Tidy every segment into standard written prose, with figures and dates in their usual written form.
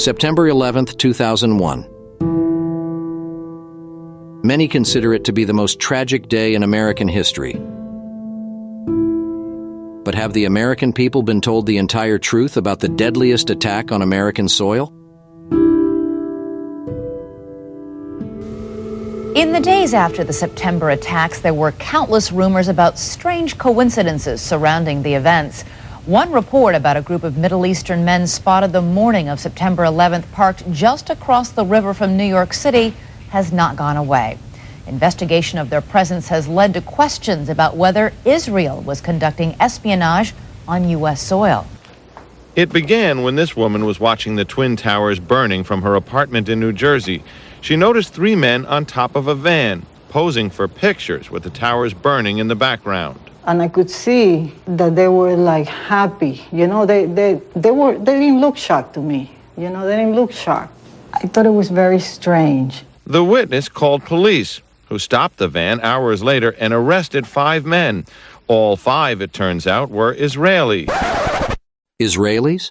September 11th, 2001. Many consider it to be the most tragic day in American history. But have the American people been told the entire truth about the deadliest attack on American soil? In the days after the September attacks, there were countless rumors about strange coincidences surrounding the events. One report about a group of Middle Eastern men spotted the morning of September 11th parked just across the river from New York City has not gone away. Investigation of their presence has led to questions about whether Israel was conducting espionage on U.S. soil. It began when this woman was watching the Twin Towers burning from her apartment in New Jersey. She noticed three men on top of a van, posing for pictures with the towers burning in the background. And I could see that they were like happy. You know, they didn't look shocked to me. You know, they didn't look shocked. I thought it was very strange. The witness called police, who stopped the van hours later and arrested 5 men. All 5, it turns out, were Israeli. Israelis?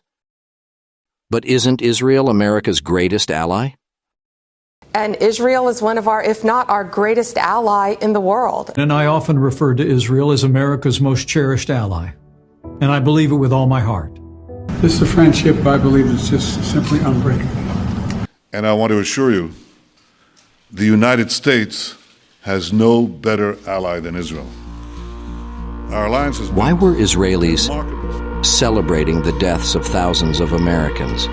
But isn't Israel America's greatest ally? And Israel is one of our, if not our greatest ally in the world. And I often refer to Israel as America's most cherished ally. And I believe it with all my heart. This is a friendship I believe is just simply unbreakable. And I want to assure you, the United States has no better ally than Israel. Our alliance has been Why were Israelis remarkable. celebrating the deaths of thousands of Americans?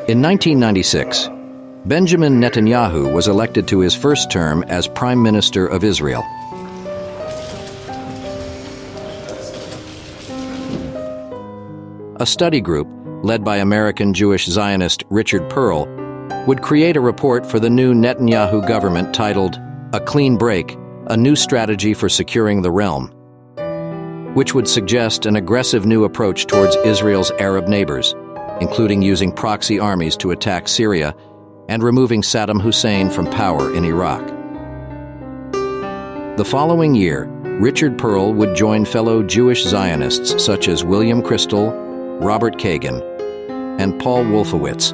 In 1996, Benjamin Netanyahu was elected to his first term as Prime Minister of Israel. A study group, led by American Jewish Zionist Richard Pearl, would create a report for the new Netanyahu government titled "A Clean Break, A New Strategy for Securing the Realm," which would suggest an aggressive new approach towards Israel's Arab neighbors, including using proxy armies to attack Syria and removing Saddam Hussein from power in Iraq. The following year, Richard Pearl would join fellow Jewish Zionists such as William Kristol, Robert Kagan, and Paul Wolfowitz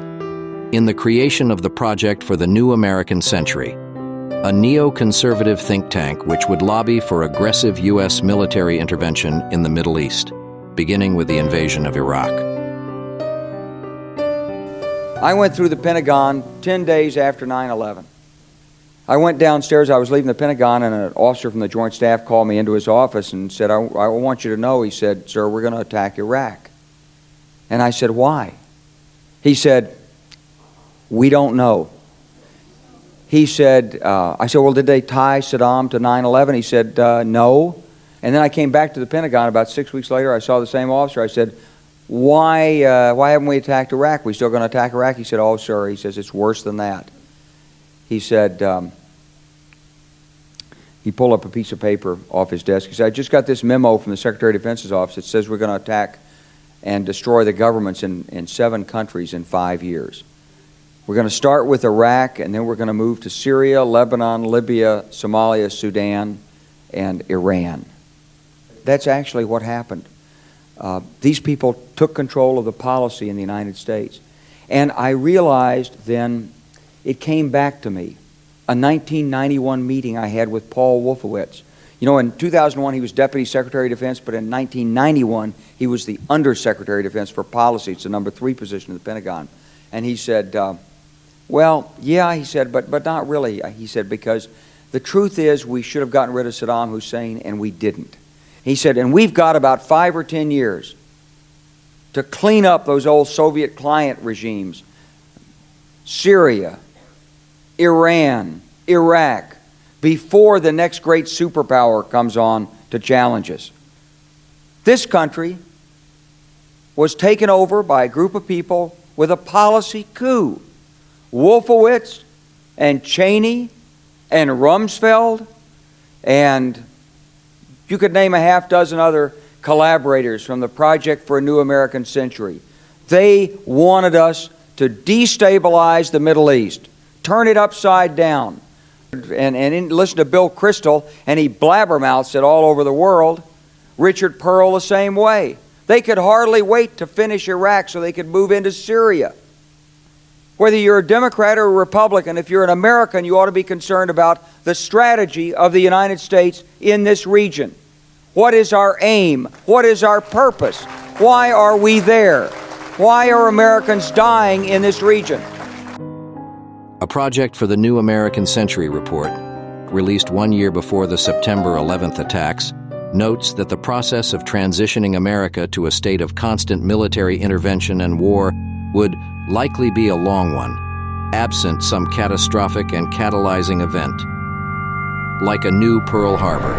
in the creation of the Project for the New American Century, a neoconservative think tank which would lobby for aggressive U.S. military intervention in the Middle East, beginning with the invasion of Iraq. I went through the Pentagon 10 days after 9/11. I went downstairs, I was leaving the Pentagon, and an officer from the Joint Staff called me into his office and said, I want you to know, he said, "Sir, we're going to attack Iraq." And I said, "Why?" He said, "We don't know." He said, I said, "Well, did they tie Saddam to 9/11? He said, "No." And then I came back to the Pentagon about 6 weeks later. I saw the same officer. I said, why haven't we attacked Iraq? We still going to attack Iraq? He said, "Oh, sir," he says, "it's worse than that." He said, he pulled up a piece of paper off his desk. He said, "I just got this memo from the Secretary of Defense's office. It says we're going to attack and destroy the governments in 7 countries in 5 years. We're going to start with Iraq, and then we're going to move to Syria, Lebanon, Libya, Somalia, Sudan, and Iran." That's actually what happened. These people took control of the policy in the United States. And I realized then, it came back to me, a 1991 meeting I had with Paul Wolfowitz. You know, in 2001 he was Deputy Secretary of Defense, but in 1991 he was the Undersecretary of Defense for Policy. It's the number 3 position in the Pentagon. And he said, well, yeah, he said, but not really. He said, because the truth is we should have gotten rid of Saddam Hussein and we didn't. He said, and we've got about 5 or 10 years to clean up those old Soviet client regimes, Syria, Iran, Iraq, before the next great superpower comes on to challenge us. This country was taken over by a group of people with a policy coup. Wolfowitz and Cheney and Rumsfeld, and you could name a half dozen other collaborators from the Project for a New American Century. They wanted us to destabilize the Middle East, turn it upside down. And listen to Bill Kristol, and he blabbermouths it all over the world. Richard Pearl the same way. They could hardly wait to finish Iraq so they could move into Syria. Whether you're a Democrat or a Republican, if you're an American, you ought to be concerned about the strategy of the United States in this region. What is our aim? What is our purpose? Why are we there? Why are Americans dying in this region? A project for the New American Century report, released 1 year before the September 11th attacks, notes that the process of transitioning America to a state of constant military intervention and war would likely be a long one, absent some catastrophic and catalyzing event, like a new Pearl Harbor.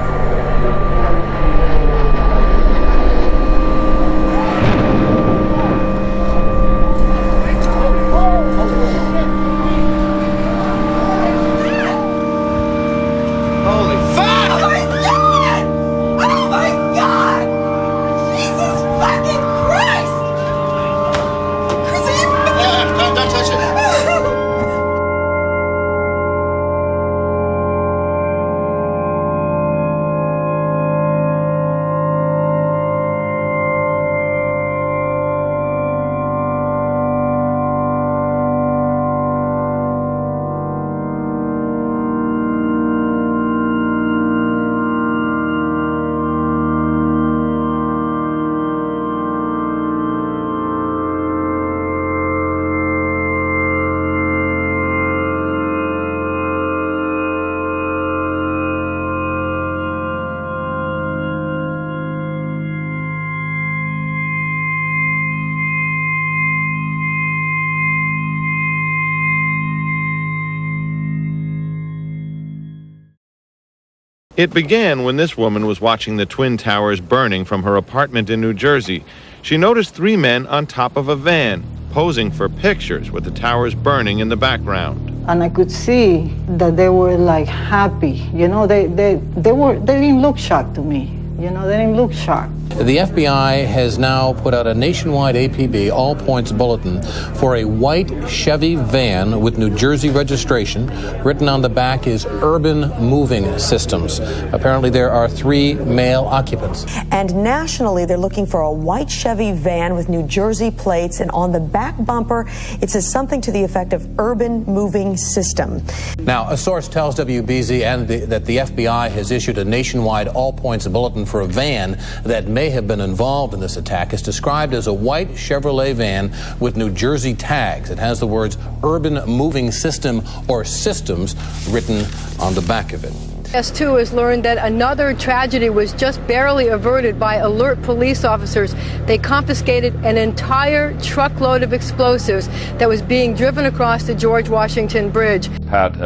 It began when this woman was watching the Twin Towers burning from her apartment in New Jersey. She noticed three men on top of a van, posing for pictures with the towers burning in the background. And I could see that they were like happy. You know, they didn't look shocked to me. You know, they didn't look shocked. The FBI has now put out a nationwide APB all-points bulletin for a white Chevy van with New Jersey registration. Written on the back is Urban Moving Systems. Apparently there are 3 male occupants. And nationally, they're looking for a white Chevy van with New Jersey plates, and on the back bumper, it says something to the effect of Urban Moving System. Now, a source tells WBZ that the FBI has issued a nationwide all-points bulletin for a van that may have been involved in this attack. It's described as a white Chevrolet van with New Jersey tags. It has the words Urban Moving System or Systems written on the back of it. S2 has learned that another tragedy was just barely averted by alert police officers. They confiscated an entire truckload of explosives that was being driven across the George Washington Bridge. Pat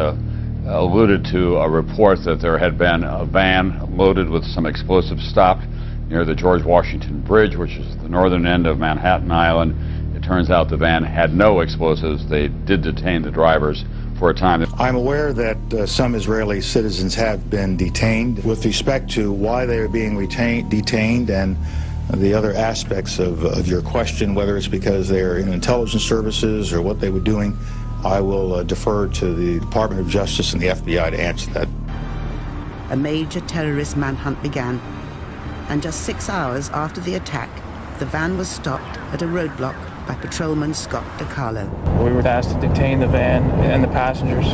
alluded to a report that there had been a van loaded with some explosives stopped near the George Washington Bridge, which is the northern end of Manhattan Island. It turns out the van had no explosives. They did detain the drivers for a time. I'm aware that some Israeli citizens have been detained. With respect to why they are being detained and the other aspects of your question, whether it's because they are in intelligence services or what they were doing, I will defer to the Department of Justice and the FBI to answer that. A major terrorist manhunt began, and just 6 hours after the attack, the van was stopped at a roadblock by patrolman Scott DiCarlo. We were asked to detain the van and the passengers.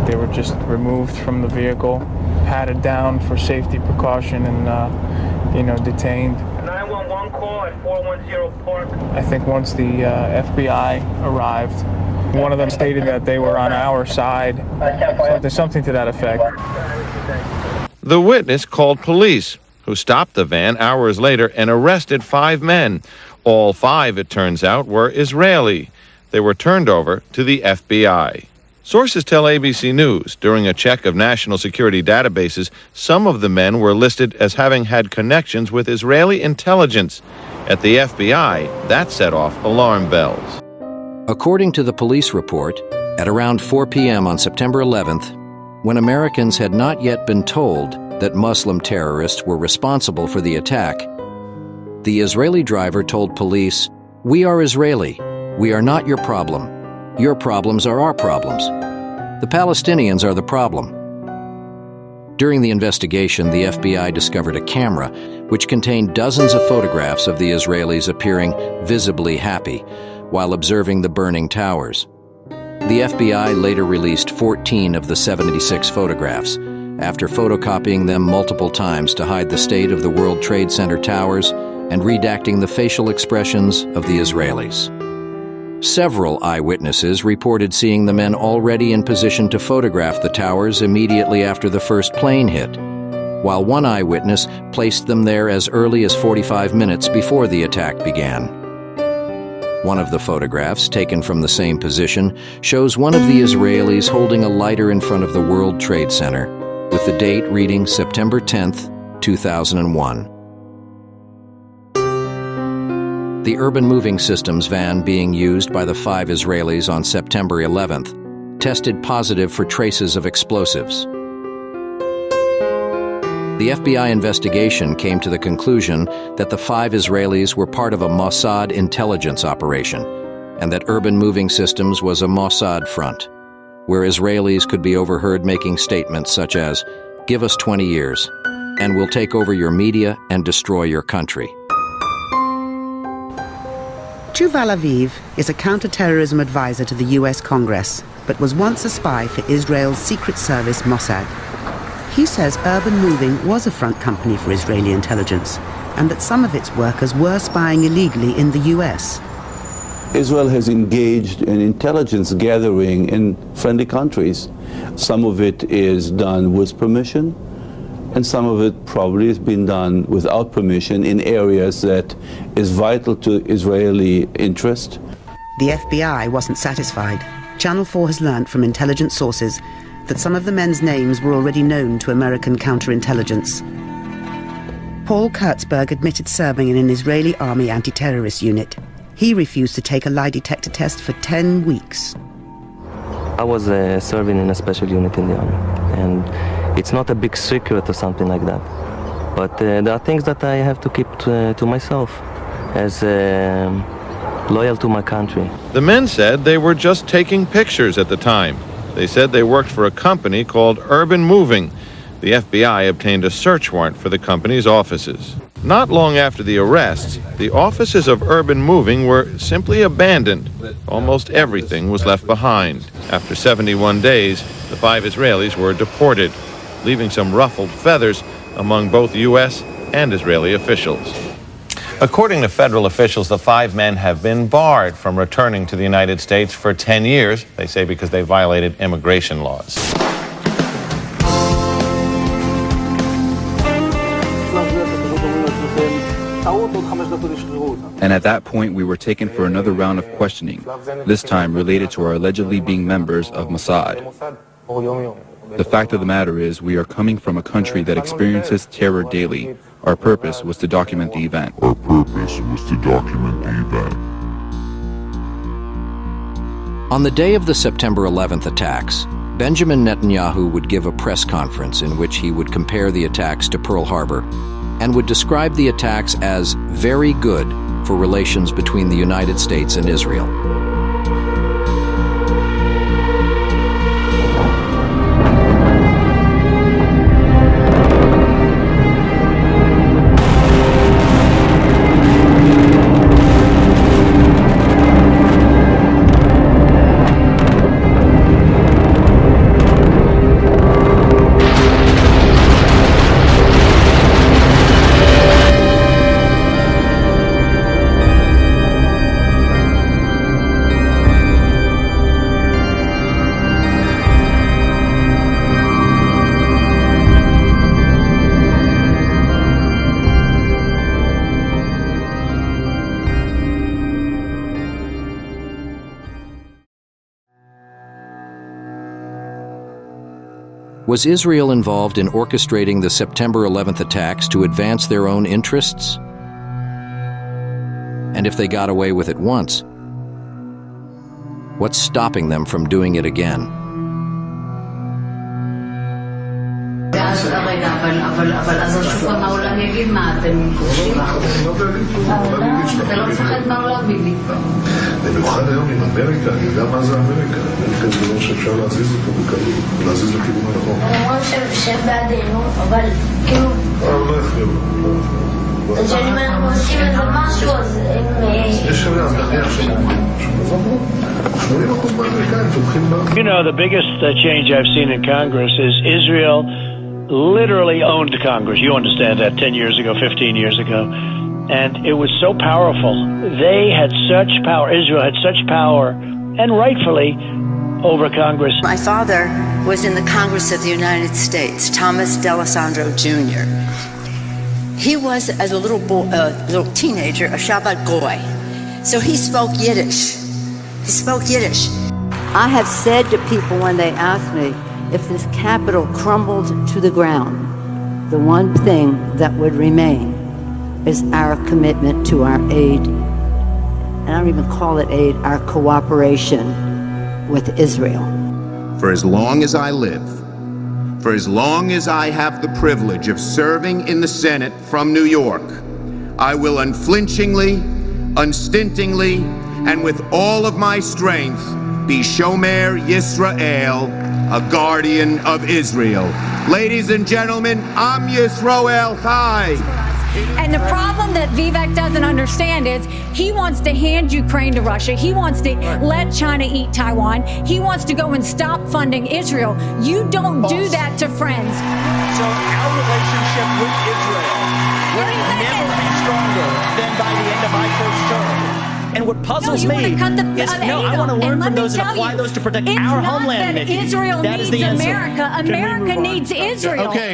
They were just removed from the vehicle, patted down for safety precaution, and detained. 911 call at 410 Park. I think once the FBI arrived, one of them stated that they were on our side. So there's something to that effect. The witness called police, who stopped the van hours later and arrested 5 men. All 5, it turns out, were Israeli. They were turned over to the FBI. Sources tell ABC News during a check of national security databases, some of the men were listed as having had connections with Israeli intelligence. At the FBI, that set off alarm bells. According to the police report, at around 4 p.m. on September 11th, when Americans had not yet been told that Muslim terrorists were responsible for the attack, the Israeli driver told police "We are Israeli. We are not your problem. Your problems are our problems. The Palestinians are the problem." During the investigation, the FBI discovered a camera which contained dozens of photographs of the Israelis appearing visibly happy while observing the burning towers. The FBI later released 14 of the 76 photographs, after photocopying them multiple times to hide the state of the World Trade Center towers and redacting the facial expressions of the Israelis. Several eyewitnesses reported seeing the men already in position to photograph the towers immediately after the first plane hit, while one eyewitness placed them there as early as 45 minutes before the attack began. One of the photographs, taken from the same position, shows one of the Israelis holding a lighter in front of the World Trade Center, with the date reading September 10th, 2001. The urban moving systems van being used by the 5 Israelis on September 11th tested positive for traces of explosives. The FBI investigation came to the conclusion that the 5 Israelis were part of a Mossad intelligence operation, and that Urban Moving Systems was a Mossad front, where Israelis could be overheard making statements such as, "Give us 20 years, and we'll take over your media and destroy your country." Yuval Aviv is a counterterrorism advisor to the US Congress, but was once a spy for Israel's Secret Service Mossad. He says Urban Moving was a front company for Israeli intelligence, and that some of its workers were spying illegally in the US. Israel has engaged in intelligence gathering in friendly countries. Some of it is done with permission, and some of it probably has been done without permission in areas that is vital to Israeli interest. The FBI wasn't satisfied. Channel 4 has learnt from intelligence sources that some of the men's names were already known to American counterintelligence. Paul Kurtzberg admitted serving in an Israeli army anti-terrorist unit. He refused to take a lie detector test for 10 weeks. I was serving in a special unit in the army, and it's not a big secret or something like that. But there are things that I have to keep to myself as loyal to my country. The men said they were just taking pictures at the time. They said they worked for a company called Urban Moving. The FBI obtained a search warrant for the company's offices. Not long after the arrests, the offices of Urban Moving were simply abandoned. Almost everything was left behind. After 71 days, the 5 Israelis were deported, leaving some ruffled feathers among both U.S. and Israeli officials. According to federal officials, the 5 men have been barred from returning to the United States for 10 years, they say because they violated immigration laws. And at that point, we were taken for another round of questioning, this time related to our allegedly being members of Mossad. The fact of the matter is, we are coming from a country that experiences terror daily. Our purpose was to document the event. On the day of the September 11th attacks, Benjamin Netanyahu would give a press conference in which he would compare the attacks to Pearl Harbor and would describe the attacks as very good for relations between the United States and Israel. Was Israel involved in orchestrating the September 11th attacks to advance their own interests? And if they got away with it once, what's stopping them from doing it again? אבל אז השוק העולם יגיד מה, אתם כובשים? אתה לא מפחד מהעולם ביבי. במיוחד היום עם אמריקה, אני יודע מה זה אמריקה. אמריקה זה דבר שאפשר להזיז אותו בקלות, להזיז לכיוון הנכון. הם אומרים שהם בעדינו, אבל כאילו... לא יפריעו. אז שאם אנחנו עושים איזה משהו, אז הם... יש שווה, אז נניח שהם You know, the biggest change I've seen in Congress is Israel literally owned Congress. You understand that 10 years ago, 15 years ago. And it was so powerful. They had such power, Israel had such power, and rightfully, over Congress. My father was in the Congress of the United States, Thomas D'Alessandro Jr. He was, as a little teenager, a Shabbat Goy. So he spoke Yiddish. He spoke Yiddish. I have said to people when they ask me if this Capitol crumbled to the ground, the one thing that would remain is our commitment to our aid, and I don't even call it aid, our cooperation with Israel. For as long as I live, for as long as I have the privilege of serving in the Senate from New York, I will unflinchingly, unstintingly, and with all of my strength be Shomer Yisrael, a guardian of Israel. Ladies and gentlemen, I'm Yisroel Chai. And the problem that Vivek doesn't understand is he wants to hand Ukraine to Russia. He wants to let China eat Taiwan. He wants to go and stop funding Israel. You don't do that to friends. So our relationship with Israel will never be stronger than by the end of my first term. And what puzzles me is, I want to learn from those and apply those to protect our homeland, Nikki. Israel needs America. America needs Israel. Okay.